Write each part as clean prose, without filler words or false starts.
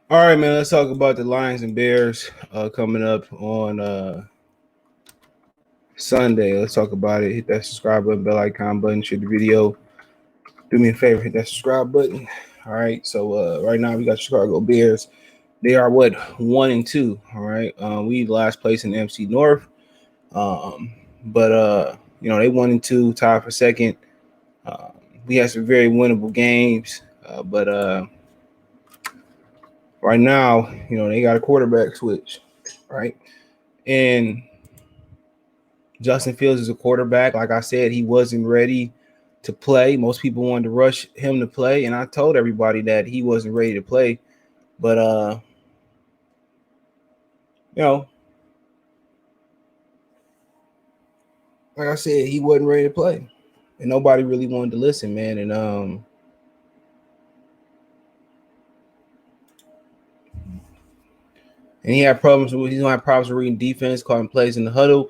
All right, man. Let's talk about the Lions and Bears coming up on Sunday. Let's talk about it. Hit that subscribe button, bell icon button, share the video. Do me a favor, hit that subscribe button. All right. So right now we got Chicago Bears. They are what 1-2. All right. We last place in the NFC North. But they 1-2, tied for second. Uh, we had some very winnable games, but right now, they got a quarterback switch, right? And Justin Fields is a quarterback. Like I said, he wasn't ready to play. Most people wanted to rush him to play, and I told everybody that he wasn't ready to play. But you know, like I said, he wasn't ready to play, and nobody really wanted to listen, man. And he had problems. He's gonna have problems with reading defense, calling plays in the huddle,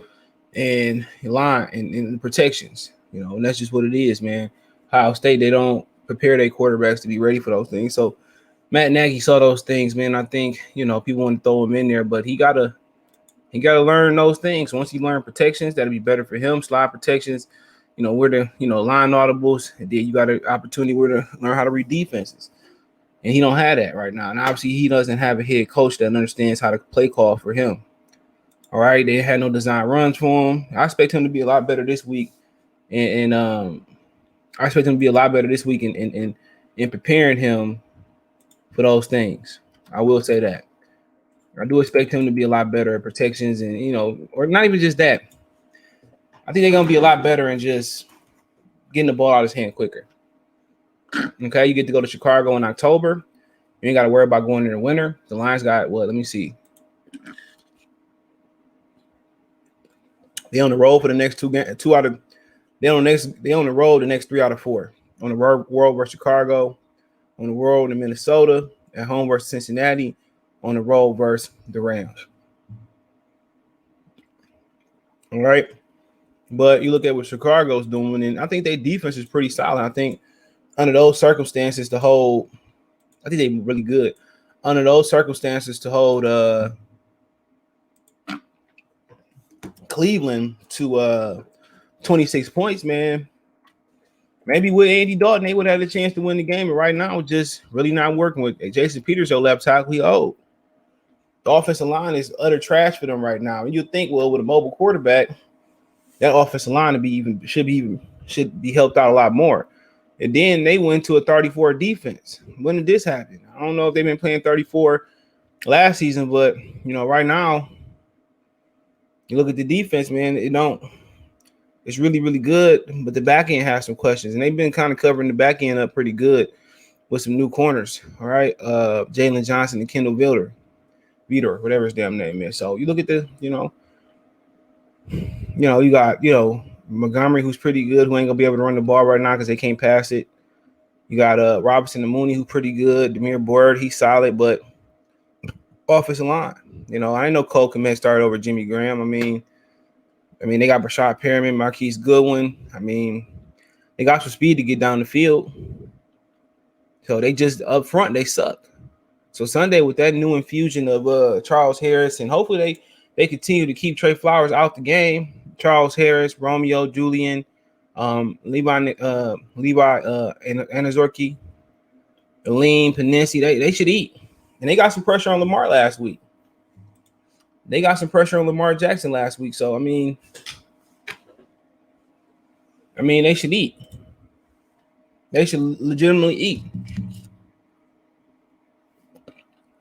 and line and protections. And that's just what it is, man. Ohio State, they don't prepare their quarterbacks to be ready for those things. So Matt Nagy saw those things, man. I think people want to throw him in there, but he gotta learn those things. Once he learn protections, that'll be better for him. Slide protections, where the line audibles, and then you got an opportunity where to learn how to read defenses. And he don't have that right now. And obviously he doesn't have a head coach that understands how to play call for him. All right, they had no design runs for him. I expect him to be a lot better this week, and I expect him to be a lot better this week in preparing him for those things. I will say that. I do expect him to be a lot better at protections and or not even just that. I think they're gonna be a lot better in just getting the ball out of his hand quicker. Okay, you get to go to Chicago in October. You ain't got to worry about going in the winter. The Lions got what? Let me see. They on the road for the next two games. They on the road the next 3 out of 4. On the road versus Chicago, on the road in Minnesota, at home versus Cincinnati, on the road versus the Rams. All right. But you look at what Chicago's doing, and I think their defense is pretty solid. I think under those circumstances I think they're really good. Under those circumstances to hold Cleveland to 26 points, man. Maybe with Andy Dalton, they would have a chance to win the game. And right now, just really not working with Jason Peters, your left tackle. He old. The offensive line is utter trash for them right now. And you think, well, with a mobile quarterback, that offensive line should be helped out a lot more. And then they went to a 34 defense. When did this happen? I don't know if they've been playing 34 last season, but right now, you look at the defense, man. It's really, really good, but the back end has some questions, and they've been kind of covering the back end up pretty good with some new corners. All right, Jalen Johnson and Kendall Vietor, whatever his damn name is. So you look at you got Montgomery, who's pretty good, who ain't gonna be able to run the ball right now because they can't pass it. You got Robinson and Mooney, who's pretty good. Demir Board, he's solid, but offensive line. I didn't know Cole Kmet started over Jimmy Graham. I mean, they got Brashad Perriman, Marquise Goodwin. They got some speed to get down the field. So they just up front, they suck. So Sunday with that new infusion of Charles Harris, and hopefully they continue to keep Trey Flowers out the game. Charles Harris, Romeo, Julian, Levi Anazorki, Aleem, Panensi, they should eat. And they got some pressure on Lamar last week. They got some pressure on Lamar Jackson last week. So they should eat. They should legitimately eat.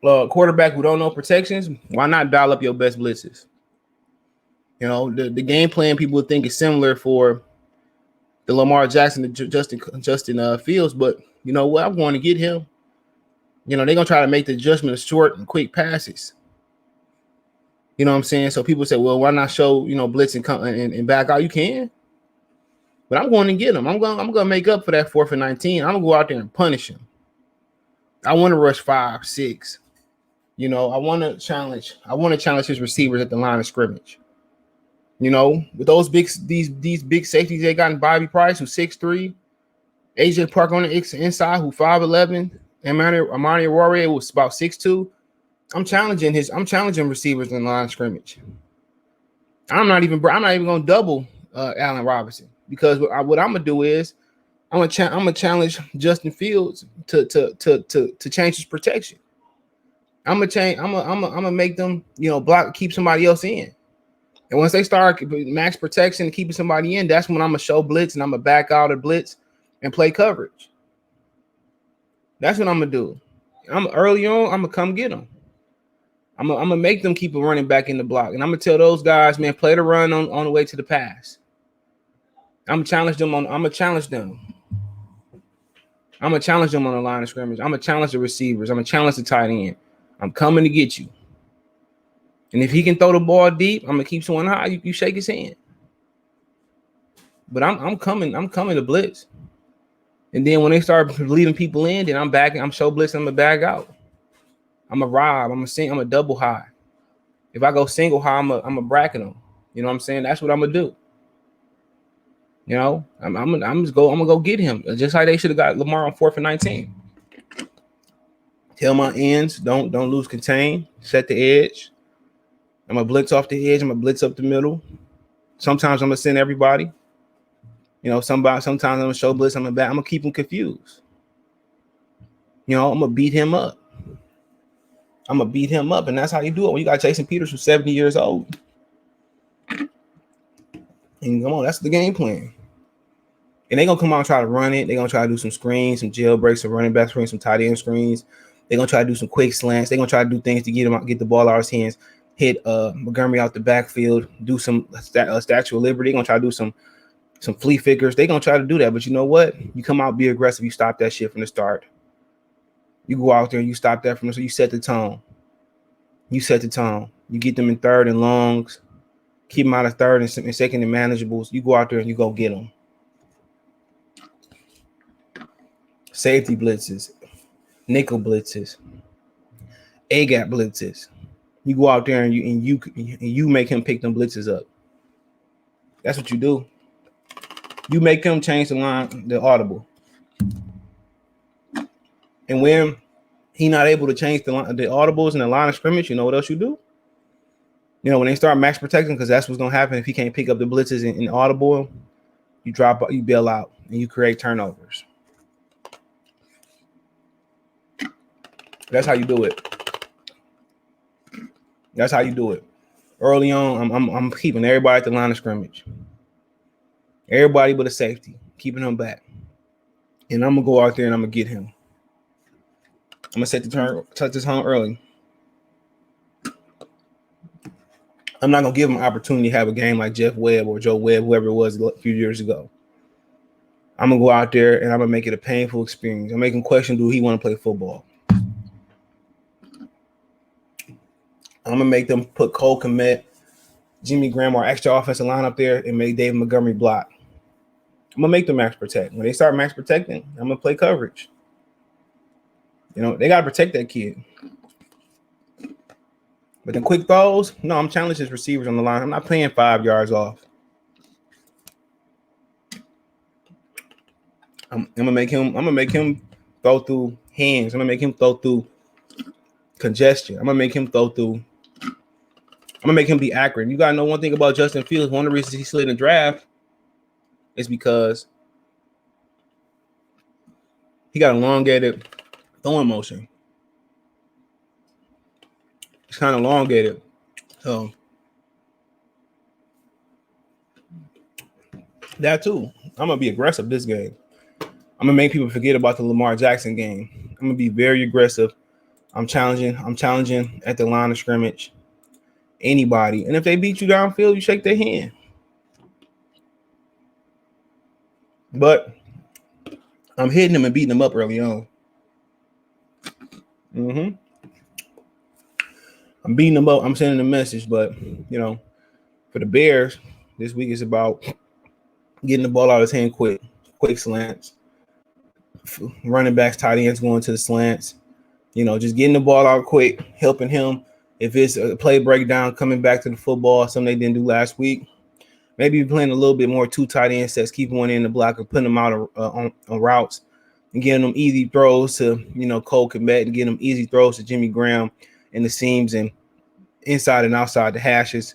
Quarterback who don't know protections, why not dial up your best blitzes? The game plan people would think is similar for the Lamar Jackson to Justin Fields, but you know what? I'm going to get him. They're going to try to make the adjustment of short and quick passes. You know what I'm saying? So people say, well, why not show, blitz and back out? You can. But I'm going to get him. I'm going to make up for that 4th and 19. I'm going to go out there and punish him. I want to rush 5, 6. I want to challenge his receivers at the line of scrimmage. With these big safeties they got in Bobby Price, who's 6'3", AJ Park on the inside, who 5'11", Amani Warrior was about 6'2". I'm challenging receivers in the line of scrimmage. I'm not even gonna double Allen Robinson, because what I'm gonna do is I'm gonna challenge Justin Fields to change his protection. I'm gonna make them, block, keep somebody else in. And once they start max protection and keeping somebody in, that's when I'm gonna show blitz and I'm gonna back out of blitz and play coverage. That's what I'm gonna do. I'm early on. I'm gonna come get them. I'm gonna make them keep a running back in the block, and I'm gonna tell those guys, man, play the run on the way to the pass. I'm gonna challenge them. I'm gonna challenge them on the line of scrimmage. I'm gonna challenge the receivers. I'm gonna challenge the tight end. I'm coming to get you. And if he can throw the ball deep, I'm gonna keep someone high. You shake his hand. But I'm coming to blitz. And then when they start leaving people in, then I'm back. I'm show blitz. I'm gonna back out. I'm a rob. I'm a double high. If I go single high, I'm a bracket them. You know what I'm saying? That's what I'm gonna do. I'm gonna go get him, just like they should have got Lamar on 4th and 19. Tell my ends, don't lose contain. Set the edge. I'm gonna blitz off the edge. I'm gonna blitz up the middle. Sometimes I'm gonna send everybody. Sometimes I'm gonna show blitz. I'm gonna keep him confused. I'm gonna beat him up. And that's how you do it when you got Jason Peters, who's 70 years old. And come on, that's the game plan. And they're gonna come out and try to run it. They're gonna try to do some screens, some jailbreaks, some running back screens, some tight end screens. They're gonna try to do some quick slants. They're gonna try to do things to get the ball out of his hands. Hit Montgomery out the backfield. Do some Statue of Liberty. They're gonna try to do some flea figures. They're gonna try to do that. But you know what? You come out, be aggressive. You stop that shit from the start. You go out there and you stop that from the start. You set the tone. You get them in third and longs. Keep them out of third and second and manageables. You go out there and you go get them. Safety blitzes, nickel blitzes, A-gap blitzes. You go out there and you make him pick them blitzes up. That's what you do. You make him change the line, the audible. And when he not able to change the audibles in the line of scrimmage, you know what else you do? When they start max protecting, because that's what's gonna happen if he can't pick up the blitzes in audible, you bail out and you create turnovers. That's how you do it. Early on, I'm keeping everybody at the line of scrimmage. Everybody but a safety, keeping him back. And I'm gonna go out there and I'm gonna get him. I'm gonna touch this home early. I'm not gonna give him an opportunity to have a game like Jeff Webb or Joe Webb, whoever it was a few years ago. I'm gonna go out there and I'm gonna make it a painful experience. I'm making question: do he want to play football? I'm gonna make them put Cole Kmet, Jimmy Graham, or extra offensive line up there and make David Montgomery block. I'm gonna make them max protect. When they start max protecting, I'm gonna play coverage. They gotta protect that kid. But the quick throws, no, I'm challenging receivers on the line. I'm not playing 5 yards off. I'm gonna make him throw through hands. I'm gonna make him throw through congestion. I'm gonna make him be accurate. You gotta know one thing about Justin Fields. One of the reasons he slid in the draft is because he got elongated throwing motion. It's kind of elongated. So that too. I'm gonna be aggressive this game. I'm gonna make people forget about the Lamar Jackson game. I'm gonna be very aggressive. I'm challenging at the line of scrimmage. Anybody. And if they beat you downfield, you shake their hand. But I'm hitting them and beating them up early on. I'm beating them up. I'm sending a message. But, for the Bears, this week is about getting the ball out of his hand quick slants. Running backs, tight ends going to the slants. Just getting the ball out quick, helping him. If it's a play breakdown, coming back to the football, something they didn't do last week, maybe playing a little bit more 2 tight end sets, keep one in the block, or putting them out on routes, and getting them easy throws to, Cole Kmet, and getting them easy throws to Jimmy Graham in the seams and inside and outside the hashes.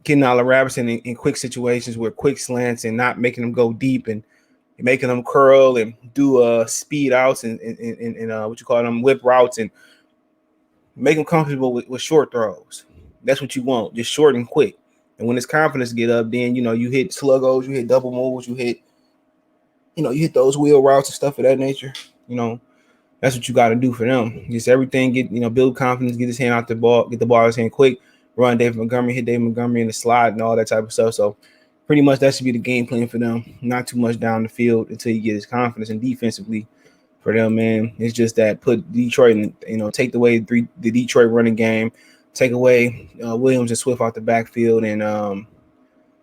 Getting Allen Robinson in quick situations with quick slants and not making them go deep and making them curl and do speed outs and what you call them, whip routes, and make them comfortable with short throws. That's what you want, just short and quick. And when his confidence get up, then you hit sluggos, you hit double moves, you hit those wheel routes and stuff of that nature. That's what you got to do for them. Just everything, build confidence, get his hand out the ball, get the ball in his hand quick, run David Montgomery, hit David Montgomery in the slide and all that type of stuff. So pretty much that should be the game plan for them. Not too much down the field until you get his confidence. And defensively for them, man, it's just that put Detroit and, take away the Detroit running game, take away Williams and Swift out the backfield, and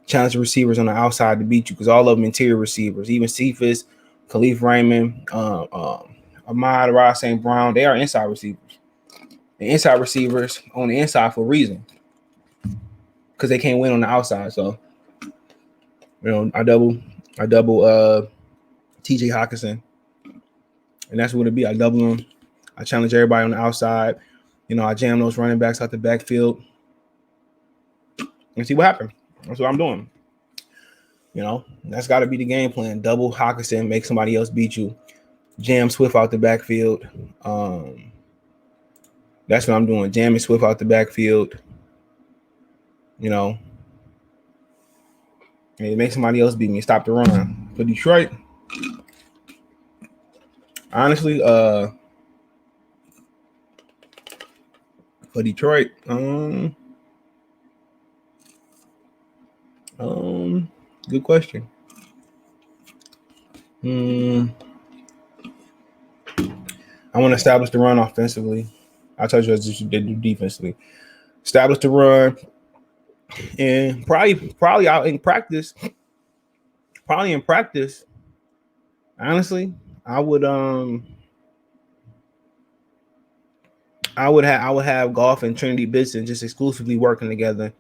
challenge the receivers on the outside to beat you, because all of them interior receivers, even Cephas, Khalif Raymond, Ahmad Ross St. Brown, they are inside receivers. The inside receivers on the inside for a reason, because they can't win on the outside. So, I double TJ Hawkinson, and that's what it'd be. I double them. I challenge everybody on the outside. I jam those running backs out the backfield and see what happens. That's what I'm doing. That's got to be the game plan. Double Hawkinson, make somebody else beat you. Jam Swift out the backfield. That's what I'm doing. Jamming Swift out the backfield. And make somebody else beat me. Stop the run. For Detroit, honestly, good question. I want to establish the run offensively. I told you what they do defensively. Establish the run, and probably out in practice. Honestly, I would have Goff and Trinity Benson just exclusively working together,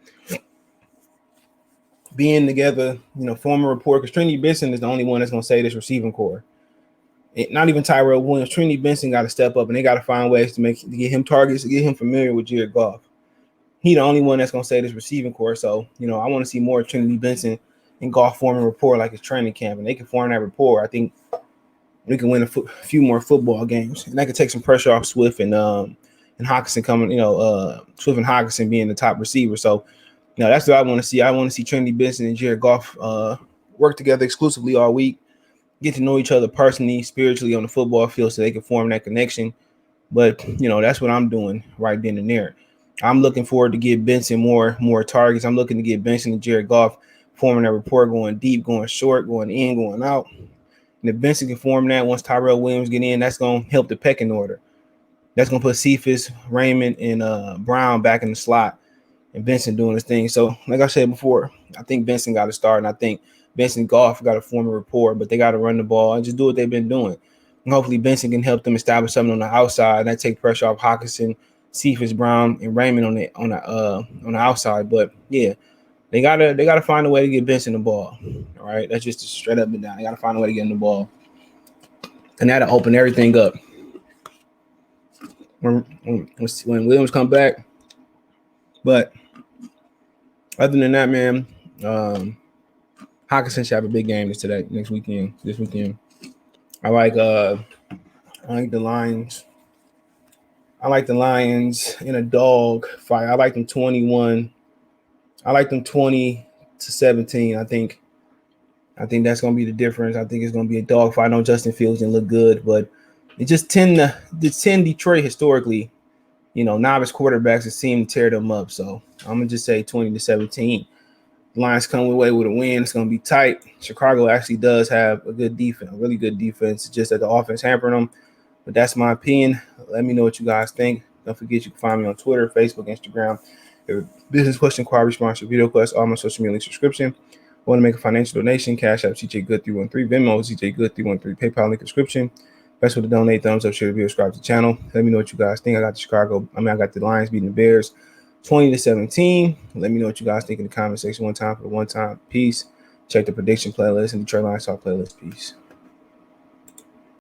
being together, form a rapport, because Trinity Benson is the only one that's going to say this receiving core. Not even Tyrell Williams. Trinity Benson got to step up, and they got to find ways to get him targets, to get him familiar with Jared Goff. He the only one that's going to say this receiving core. So, I want to see more Trinity Benson and Goff forming rapport like it's training camp, and they can form that rapport. I think we can win a few more football games, and that could take some pressure off Swift and Hawkinson coming. Swift and Hawkinson being the top receiver. So, that's what I want to see. I want to see Trinity Benson and Jared Goff work together exclusively all week, get to know each other personally, spiritually on the football field, so they can form that connection. But that's what I'm doing right then and there. I'm looking forward to give Benson more targets. I'm looking to get Benson and Jared Goff forming that rapport, going deep, going short, going in, going out. And if Benson can form that, once Tyrell Williams get in, that's going to help the pecking order. That's going to put Cephas, Raymond, and Brown back in the slot, and Benson doing his thing. So, like I said before, I think Benson got to start, and I think Benson and Goff got to form a rapport, but they got to run the ball and just do what they've been doing. And hopefully Benson can help them establish something on the outside, and that take pressure off Hawkinson, Cephas, Brown, and Raymond on the outside. But yeah, they gotta find a way to get Benson the ball. All right, that's just straight up and down. They gotta find a way to get him the ball, and that'll open everything up when Williams come back. But other than that, man, Hawkinson should have a big game this weekend. I like the Lions. I like the Lions in a dog fight. I like them 21. I like them 20-17. I think that's going to be the difference. I think it's going to be a dog fight. I know Justin Fields didn't look good, but it just tend Detroit historically, novice quarterbacks, it seem to tear them up. So I'm going to just say 20-17. The Lions come away with a win. It's going to be tight. Chicago actually does have a good defense, a really good defense. It's just that the offense hampering them. But that's my opinion. Let me know what you guys think. Don't forget, you can find me on Twitter, Facebook, Instagram. If business question, inquiry, response, video request, all my social media link subscription. Want to make a financial donation? Cash App CJ Good 313, Venmo CJ Good 313, PayPal link description. Best way to donate, thumbs up, share the video, subscribe to the channel. Let me know what you guys think. I got the Lions beating the Bears 20-17. Let me know what you guys think in the comment section. One time piece. Check the prediction playlist and Detroit Lions Talk playlist. Peace.